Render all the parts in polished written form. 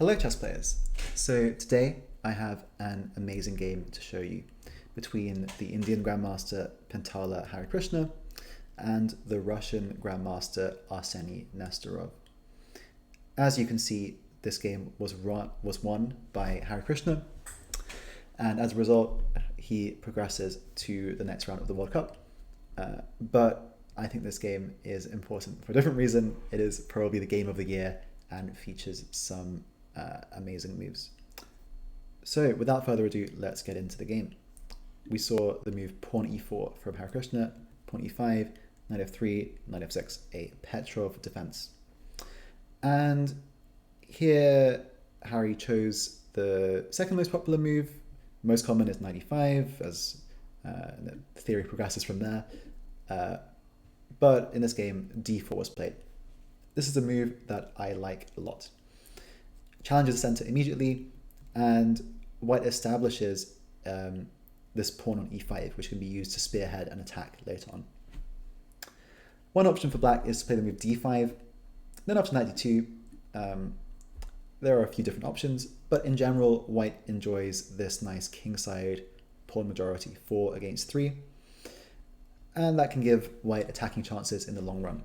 Hello chess players! So today I have an amazing game to show you between the Indian Grandmaster Pentala Harikrishna and the Russian Grandmaster Nesterov. As you can see, this game was won by Harikrishna, and as a result he progresses to the next round of the World Cup. But I think this game is important for a different reason. It is probably the game of the year and features some amazing moves. So without further ado, let's get into the game. We saw the move pawn e4 from Harikrishna, pawn e5, knight f3, knight f6, a Petrov defense. And here Harry chose the second most popular move. Most common is knight e5, as the theory progresses from there. But in this game, d4 was played. This is a move that I like a lot. Challenges the center immediately, and white establishes this pawn on e5, which can be used to spearhead an attack later on. One option for black is to play the move d5, then after knight d2. There are a few different options, but in general, white enjoys this nice kingside pawn majority, 4 against 3, and that can give white attacking chances in the long run,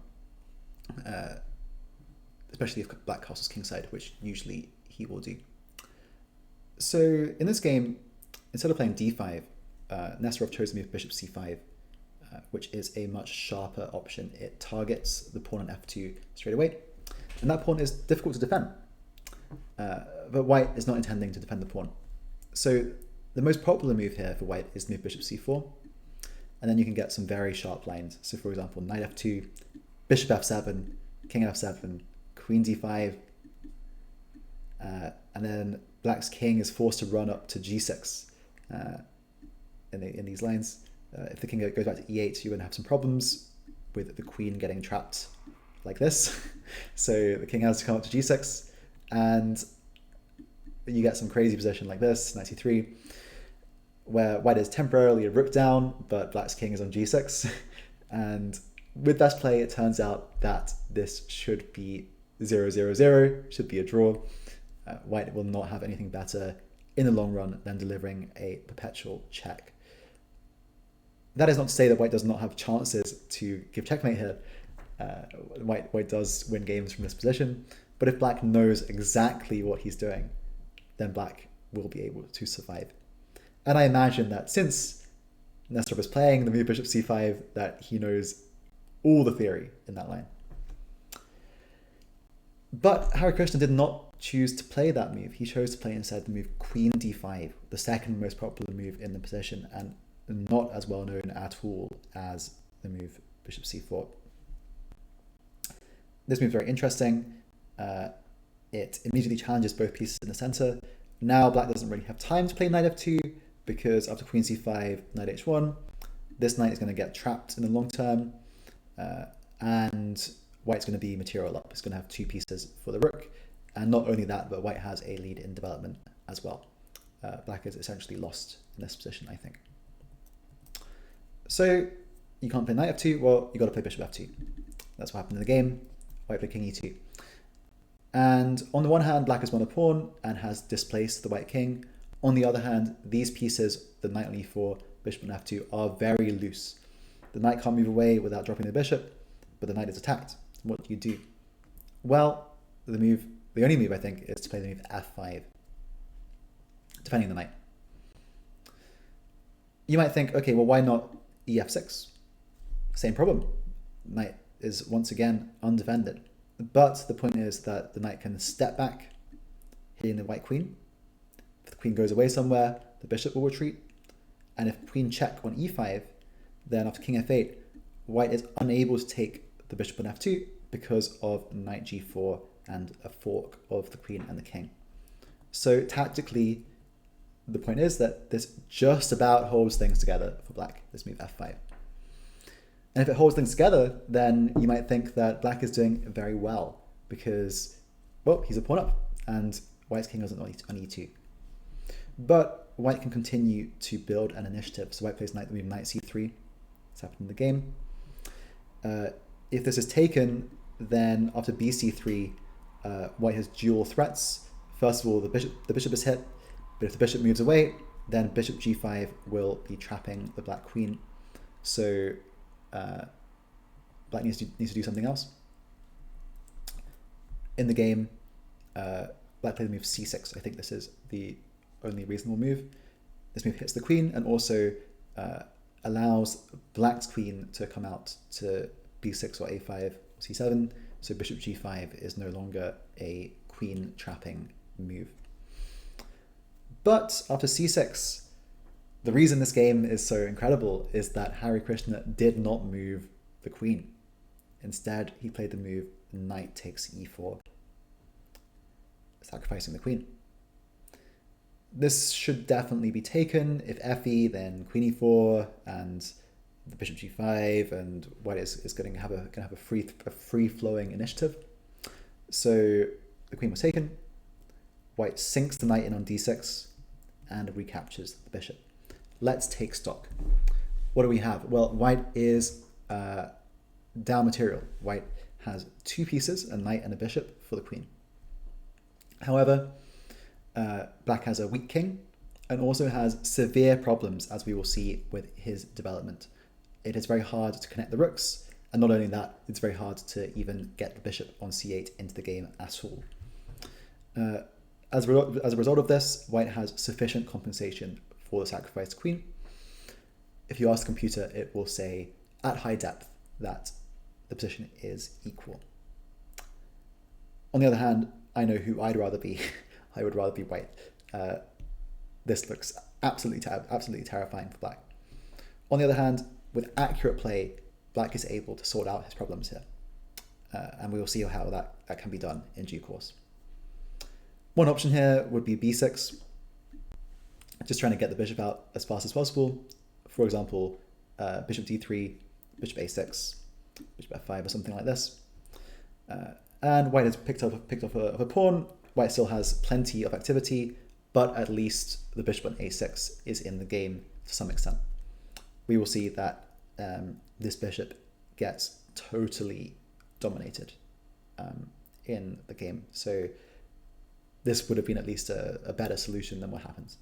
especially if black castles kingside, which usually he will do. So in this game, instead of playing d5, Nesterov chose the move bishop c5, which is a much sharper option. It targets the pawn on f2 straight away, and that pawn is difficult to defend. But white is not intending to defend the pawn. So the most popular move here for white is the move bishop c4, and then you can get some very sharp lines. So for example, knight f2, bishop f7, king f7, queen d5, and then black's king is forced to run up to g6 in these lines. If the king goes back to e8, you're going to have some problems with the queen getting trapped like this. So the king has to come up to g6, and you get some crazy position like this, knight c3, where white is temporarily a rook down, but black's king is on g6. And with that play, it turns out that this should be 0-0-0, should be a draw. White will not have anything better in the long run than delivering a perpetual check. That is not to say that white does not have chances to give checkmate here. White does win games from this position, but if black knows exactly what he's doing, then black will be able to survive. And I imagine that since Nesterov is playing the move bishop c5, that he knows all the theory in that line. But Harikrishna did not choose to play that move. He chose to play instead the move queen d5, the second most popular move in the position, and not as well known at all as the move bishop c4. This move is very interesting. It immediately challenges both pieces in the center. Now black doesn't really have time to play knight f2, because after queen c5, knight h1, this knight is going to get trapped in the long term, and white's going to be material up. It's going to have two pieces for the rook, and not only that, but white has a lead in development as well. Black is essentially lost in this position, I think. So you can't play knight f2, well, you got to play bishop f2. That's what happened in the game. White played king e2. And on the one hand, black has won a pawn and has displaced the white king. On the other hand, these pieces, the knight on e4, bishop on f2, are very loose. The knight can't move away without dropping the bishop, but the knight is attacked. What do you do? Well, the only move I think is to play the move f5, defending the knight. You might think, okay, well, why not ef6? Same problem. Knight is once again undefended. But the point is that the knight can step back, hitting the white queen. If the queen goes away somewhere, the bishop will retreat. And if queen check on e5, then after king f8, white is unable to take the bishop on f2 because of knight g4 and a fork of the queen and the king. So tactically, the point is that this just about holds things together for black, this move f5. And if it holds things together, then you might think that black is doing very well because, well, he's a pawn up and white's king is on e2. But white can continue to build an initiative. So white plays the move knight c3. It's happened in the game. If this is taken, then after bc3, white has dual threats First of all, the bishop is hit, but if the bishop moves away, then bishop g5 will be trapping the black queen. So black needs to do something else. In the game, black played the move c6. I think this is the only reasonable move. This move hits the queen and also allows black's queen to come out to b6 or a5 or c7. So bishop g5 is no longer a queen trapping move. But after c6, the reason this game is so incredible is that Harikrishna did not move the queen. Instead, he played the move knight takes e4, sacrificing the queen. This should definitely be taken. If fe, then queen e4 and the bishop g5, and white is going to have a free flowing initiative. So the queen was taken. White sinks the knight in on d6 and recaptures the bishop. Let's take stock. What do we have? Well, white is down material. White has two pieces, a knight and a bishop, for the queen. However, black has a weak king and also has severe problems, as we will see with his development. It is very hard to connect the rooks, and not only that, it's very hard to even get the bishop on c8 into the game at all. As a result of this, white has sufficient compensation for the sacrificed queen. If you ask the computer, it will say at high depth that the position is equal. On the other hand, I know who I'd rather be. I would rather be white. This looks absolutely terrifying for black. On the other hand, with accurate play, black is able to sort out his problems here. And we will see how that can be done in due course. One option here would be b6, just trying to get the bishop out as fast as possible. For example, bishop d3, bishop a6, bishop f5 or something like this. And white has picked up a pawn. White still has plenty of activity, but at least the bishop on a6 is in the game to some extent. We will see that this bishop gets totally dominated in the game. So this would have been at least a better solution than what happens.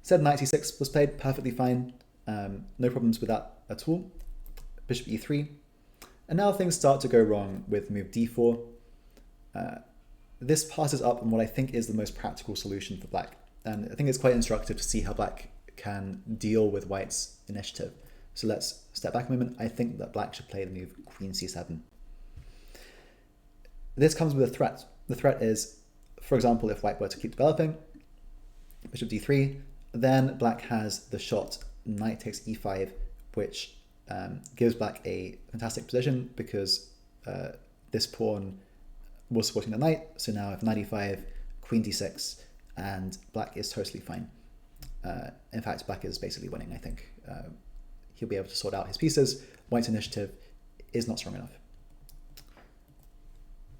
Said knight c6 was played perfectly fine. No problems with that at all. Bishop e3. And now things start to go wrong with move d4. This passes up on what I think is the most practical solution for black. And I think it's quite instructive to see how black can deal with white's initiative. So let's step back a moment. I think that black should play the move queen c7. This comes with a threat. The threat is, for example, if white were to keep developing, bishop d3, then black has the shot knight takes e5, which gives black a fantastic position because this pawn was supporting the knight. So now if knight e5, queen d6, and black is totally fine. In fact, black is basically winning, I think. He'll be able to sort out his pieces. White's initiative is not strong enough.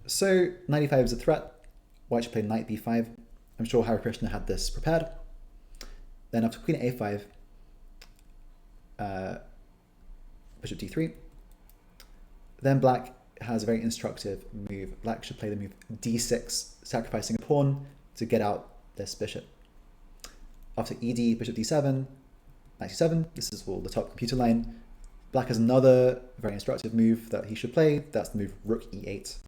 So knight e5 is a threat. White should play knight b5. I'm sure Harikrishna had this prepared. Then after queen a5, bishop d3. Then black has a very instructive move. Black should play the move d6, sacrificing a pawn to get out this bishop. After ed, bishop d7, knight c7, this is all the top computer line. Black has another very instructive move that he should play. That's the move rook e8.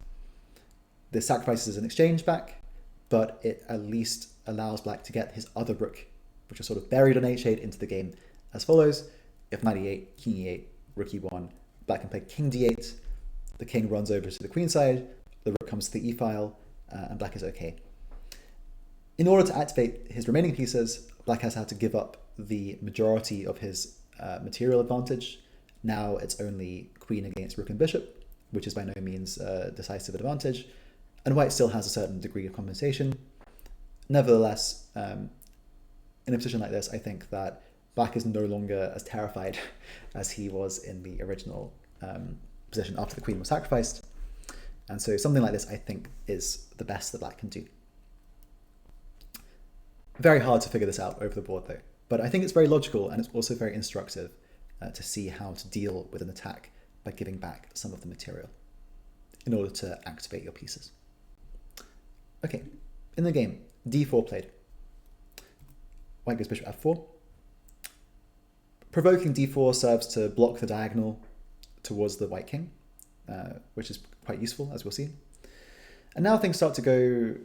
This sacrifices an exchange back, but it at least allows black to get his other rook, which is sort of buried on h8, into the game as follows. If knight e8, king e8, rook e1, black can play king d8. The king runs over to the queen side, the rook comes to the e-file, and black is okay. In order to activate his remaining pieces, black has had to give up the majority of his material advantage. Now it's only queen against rook and bishop, which is by no means a decisive advantage, and white still has a certain degree of compensation. Nevertheless, in a position like this, I think that black is no longer as terrified as he was in the original position after the queen was sacrificed. And so something like this, I think, is the best that black can do. Very hard to figure this out over the board, though. But I think it's very logical, and it's also very instructive to see how to deal with an attack by giving back some of the material in order to activate your pieces. Okay, in the game, d4 played. White goes bishop f4. Provoking d4 serves to block the diagonal towards the white king, which is quite useful, as we'll see. And now things start to go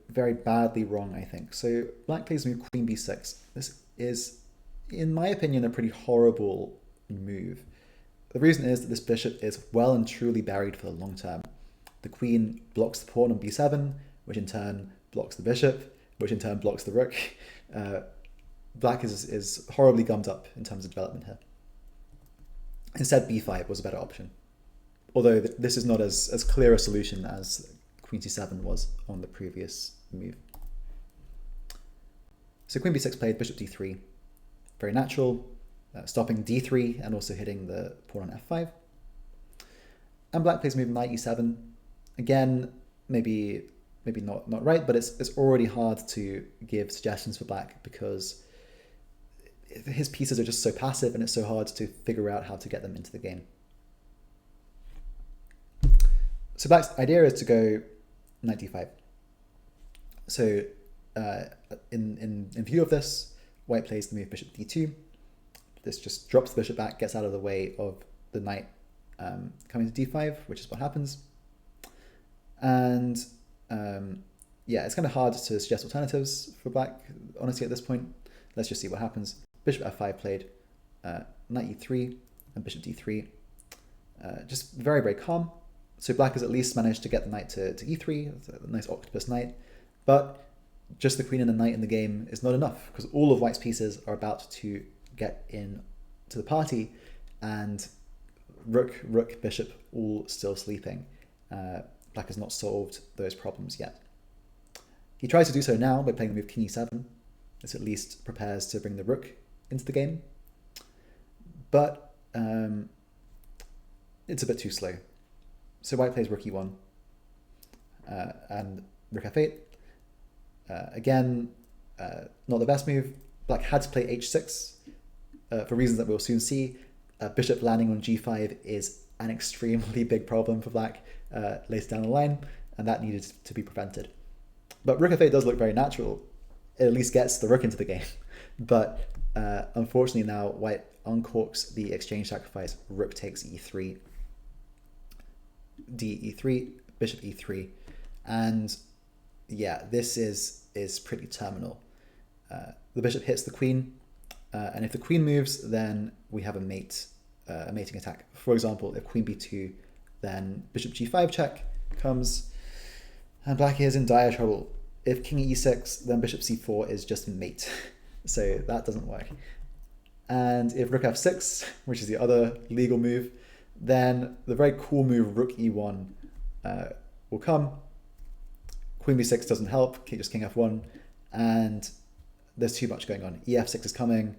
very badly wrong, I think. So black plays move queen b6. This is, in my opinion, a pretty horrible move. The reason is that this bishop is well and truly buried for the long term. The queen blocks the pawn on b7, which in turn blocks the bishop, which in turn blocks the rook. Black is horribly gummed up in terms of development here. Instead, b5 was a better option. Although this is not as clear a solution as queen c7 was on the previous move. So queen b6 played, bishop d3. Very natural, stopping d3 and also hitting the pawn on f5. And black plays move knight e7. Again, maybe not right, but it's already hard to give suggestions for black because his pieces are just so passive and it's so hard to figure out how to get them into the game. So black's idea is to go knight d5. So in view of this, white plays the move bishop d2. This just drops the bishop back, gets out of the way of the knight coming to d5, which is what happens. And yeah, it's kind of hard to suggest alternatives for black, honestly, at this point. Let's just see what happens. Bishop f5 played, knight e3, and bishop d3. Just very, very calm. So black has at least managed to get the knight to e3, a nice octopus knight. But just the queen and the knight in the game is not enough, because all of white's pieces are about to get in to the party, and rook, bishop, all still sleeping. Black has not solved those problems yet. He tries to do so now by playing the move king e7. This at least prepares to bring the rook into the game. But it's a bit too slow. So white plays rook e1 and rook f8. Again, not the best move. Black had to play h6 for reasons that we'll soon see. Bishop landing on g5 is an extremely big problem for black later down the line, and that needed to be prevented. But rook f8 does look very natural. It at least gets the rook into the game. But unfortunately now white uncorks the exchange sacrifice. Rook takes e3, d e3, bishop e3, and yeah, this is pretty terminal. The bishop hits the queen, and if the queen moves, then we have a mating attack. For example, if queen b2, then bishop g5 check comes, and black is in dire trouble. If king e6, then bishop c4 is just mate, so that doesn't work. And if rook f6, which is the other legal move, then the very cool move rook e1 will come. Queen b6 doesn't help, just king f1, and there's too much going on. ef6 is coming.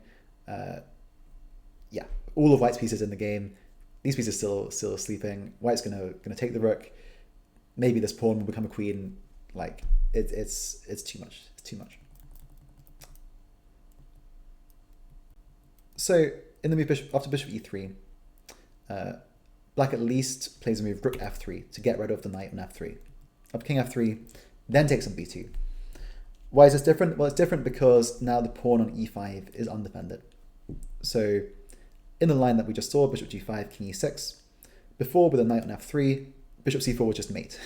Yeah, all of white's pieces in the game. These pieces still sleeping. White's gonna take the rook. Maybe this pawn will become a queen. Like it's too much. It's too much. So in the move after bishop e3, black at least plays a move rook f3 to get rid of the knight on f3. Up king f3, then takes on b2. Why is this different? Well, it's different because now the pawn on e5 is undefended. So in the line that we just saw, bishop g5, king e6, before with a knight on f3, bishop c4 was just mate.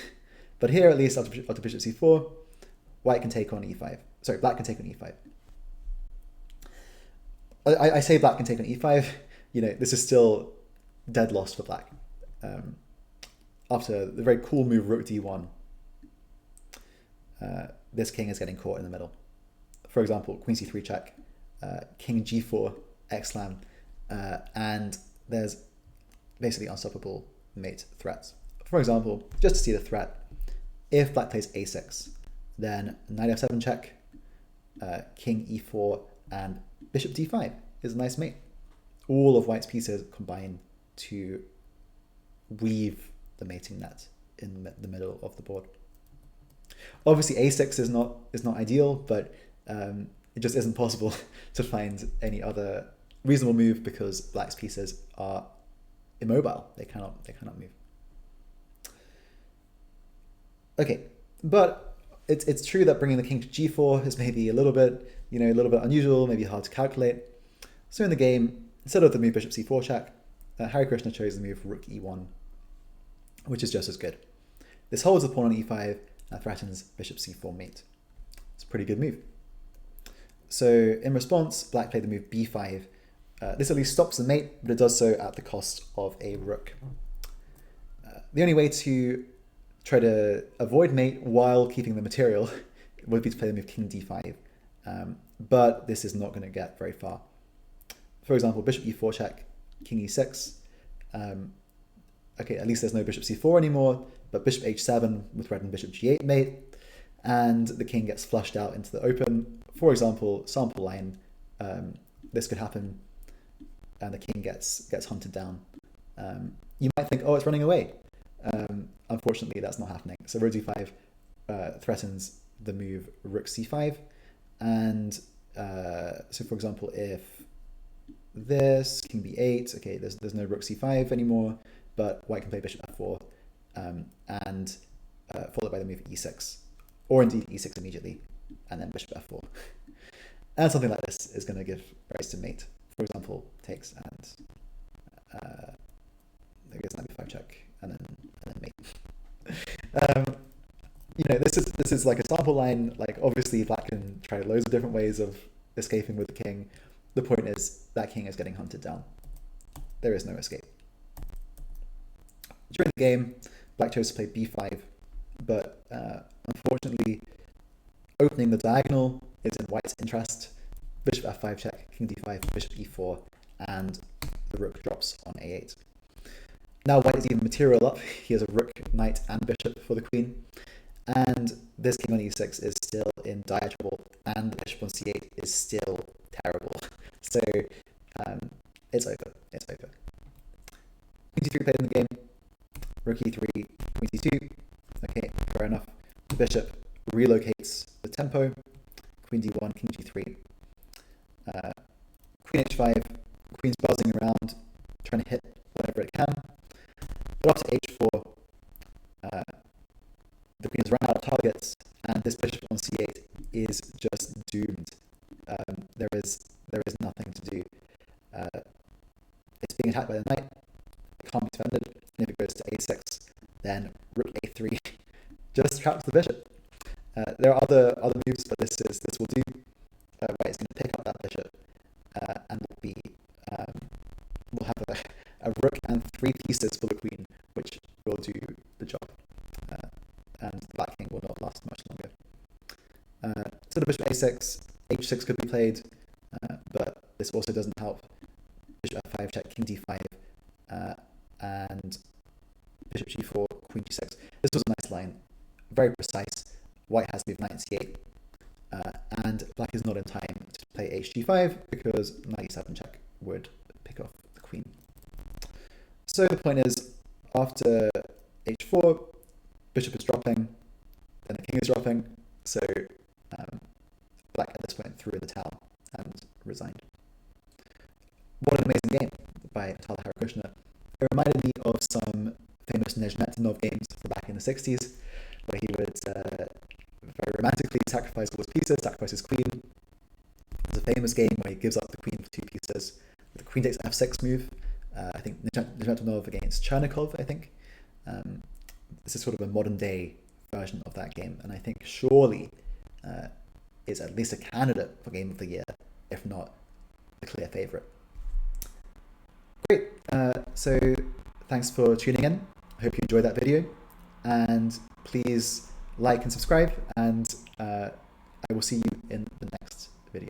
But here, at least after bishop c4, white can take on e5. Sorry, black can take on e5. I say black can take on e5. You know, this is still dead loss for black. After the very cool move rook d1, this king is getting caught in the middle. For example, queen c3 check, king g4 x-slam, and there's basically unstoppable mate threats. For example, just to see the threat, if black plays a6, then knight f7 check, king e4, and bishop d5 is a nice mate. All of white's pieces combine to weave the mating net in the middle of the board. Obviously a6 is not ideal, but it just isn't possible to find any other reasonable move because black's pieces are immobile. They cannot move. Okay, but it's true that bringing the king to g4 is maybe a little bit, a little bit unusual, maybe hard to calculate. So in the game, instead of the move bishop c4 check, Harikrishna chose the move rook e1, which is just as good. This holds the pawn on e5 and threatens bishop c4 mate. It's a pretty good move. So in response, black played the move b5. This at least stops the mate, but it does so at the cost of a rook. The only way to try to avoid mate while keeping the material would be to play the move king d5. But this is not going to get very far. For example, bishop e4 check, king e6. Okay, at least there's no bishop c4 anymore, but bishop h7 would threaten bishop g8 mate, and the king gets flushed out into the open. For example, sample line, this could happen, and the king gets hunted down. You might think, oh, it's running away. Unfortunately, that's not happening. So rook d5 threatens the move rook c5, and so for example, if this king b8, okay, there's no rook c5 anymore, but white can play bishop f4, and followed by the move e6, or indeed e6 immediately, and then bishop f4. And something like this is going to give rise to mate. For example, takes and I guess knight b5 check, and then mate. This is like a sample line. Like obviously, black can try loads of different ways of escaping with the king. The point is that king is getting hunted down. There is no escape. During the game, black chose to play b5, but unfortunately, opening the diagonal is in white's interest. Bishop f5 check, king d5, bishop e4, and the rook drops on a8. Now white is even material up. He has a rook, knight, and bishop for the queen. And this king on e6 is still in dire trouble, and the bishop on c8 is still terrible. So it's over. It's over. Queen d3 played in the game. Rook e3, queen d2. Okay, fair enough. The bishop relocates the tempo. Queen d1, king g3. Queen h5. Queen's buzzing around, trying to hit whatever it can. But after h4, the queen has run out of targets, and this bishop on c8 is just doomed. There is nothing to do. It's being attacked by the knight. It can't be defended. And if it goes to a6, then rook a3 just traps the bishop. There are other moves, but this will do. White is going to pick up that bishop, and we'll have a rook and 3 pieces for the queen, which will do the job. And the black king will not last much longer. So the bishop a6, h6 could be played, but this also doesn't help. Bishop f5 check, king d5, and bishop g4, queen g6. This was a nice line, very precise. White has moved knight c8, and black is not in time to play hg5 because knight e7 check would pick off the queen. So the point is, after h4, bishop is dropping, then the king is dropping, so black at this point threw in the towel and resigned. What an amazing game by Pentala Harikrishna. It reminded me of some famous Nesterov games from back in the 60s, where he would very romantically sacrifice all his pieces, sacrifice his queen. There's a famous game where he gives up the queen for 2 pieces with the queen takes f6 move. I think Nesterov against Chernikov, I think. This is sort of a modern day version of that game, and I think surely is at least a candidate for Game of the Year, if not the clear favourite. Great, so thanks for tuning in. I hope you enjoyed that video, and please like and subscribe, and I will see you in the next video.